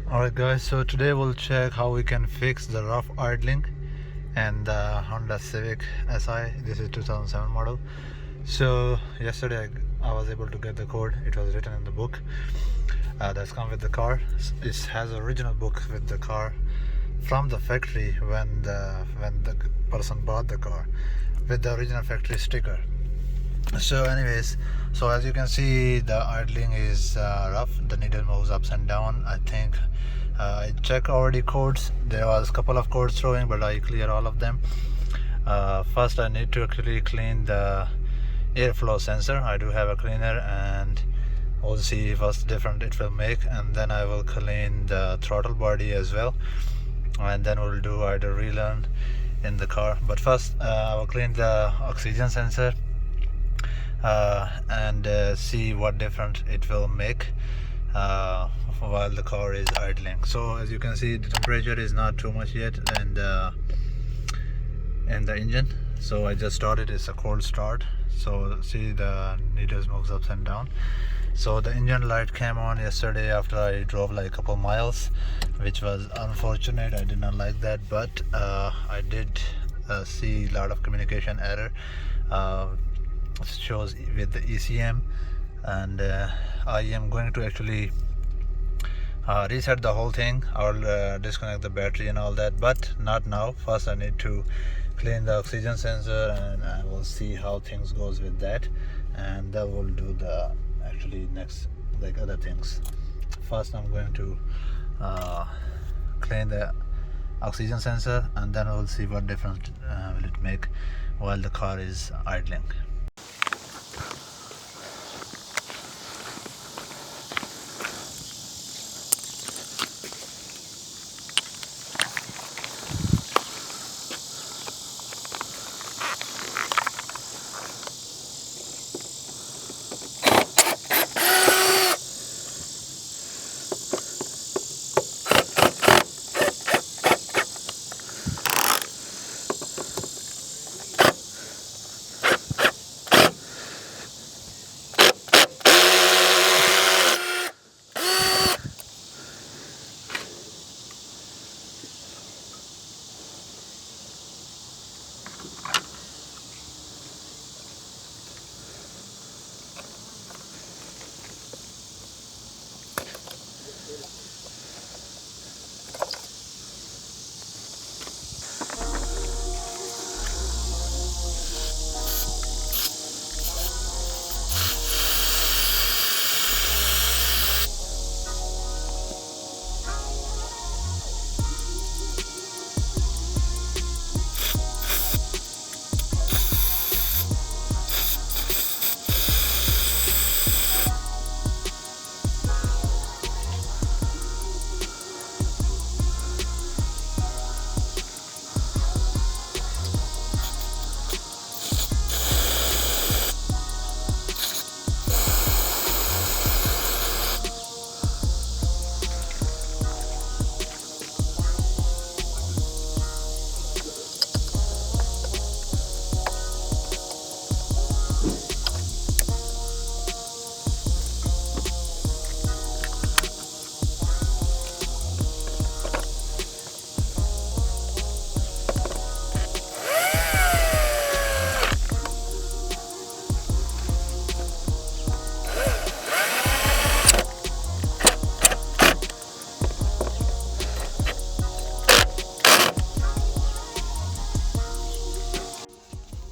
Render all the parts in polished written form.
Alright guys, so today we'll check how we can fix the rough idling and the Honda Civic Si. This is 2007 model. So yesterday I was able to get the code. It was written in the book that's come with the car. It has original book with the car from the factory when the person bought the car with the original factory sticker. So anyways, so as you can see, the idling is rough. The needle moves ups and down. I think I checked already codes. There was a couple of codes throwing, but I clear all of them. First I need to actually clean the airflow sensor. I do have a cleaner, and we'll see what's different it will make, and then I will clean the throttle body as well, and then we'll do either relearn in the car. But first I will clean the oxygen sensor and see what difference it will make while the car is idling. So as you can see, the temperature is not too much yet in the engine, so I just started. It's a cold start, so see the needles moves up and down. So the engine light came on yesterday after I drove like a couple miles, which was unfortunate. I did not like that, but I did see a lot of communication error. Shows with the ECM, and I am going to actually reset the whole thing. I'll disconnect the battery and all that, but not now. First I need to clean the oxygen sensor, and I will see how things goes with that, and then we'll do the actually next like other things. First I'm going to clean the oxygen sensor, and then we'll see what difference will it make while the car is idling.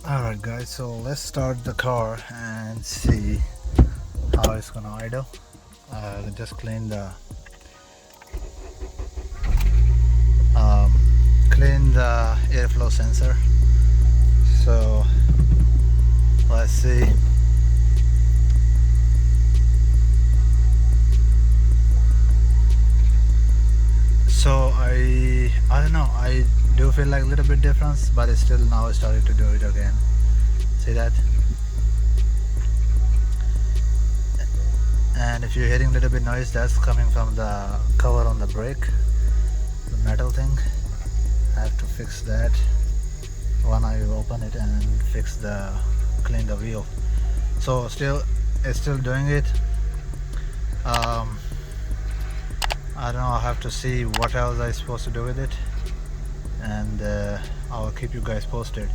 Alright guys, so let's start the car and see how it's gonna idle. Just clean the airflow sensor. So let's see. So I don't know, I do feel like a little bit difference, but it's still now started to do it again. See that? And if you're hearing a little bit noise, that's coming from the cover on the brake, the metal thing. I have to fix that. One I will open it and clean the wheel. So it's still doing it. I don't know, I have to see what else I'm supposed to do with it, and I'll keep you guys posted.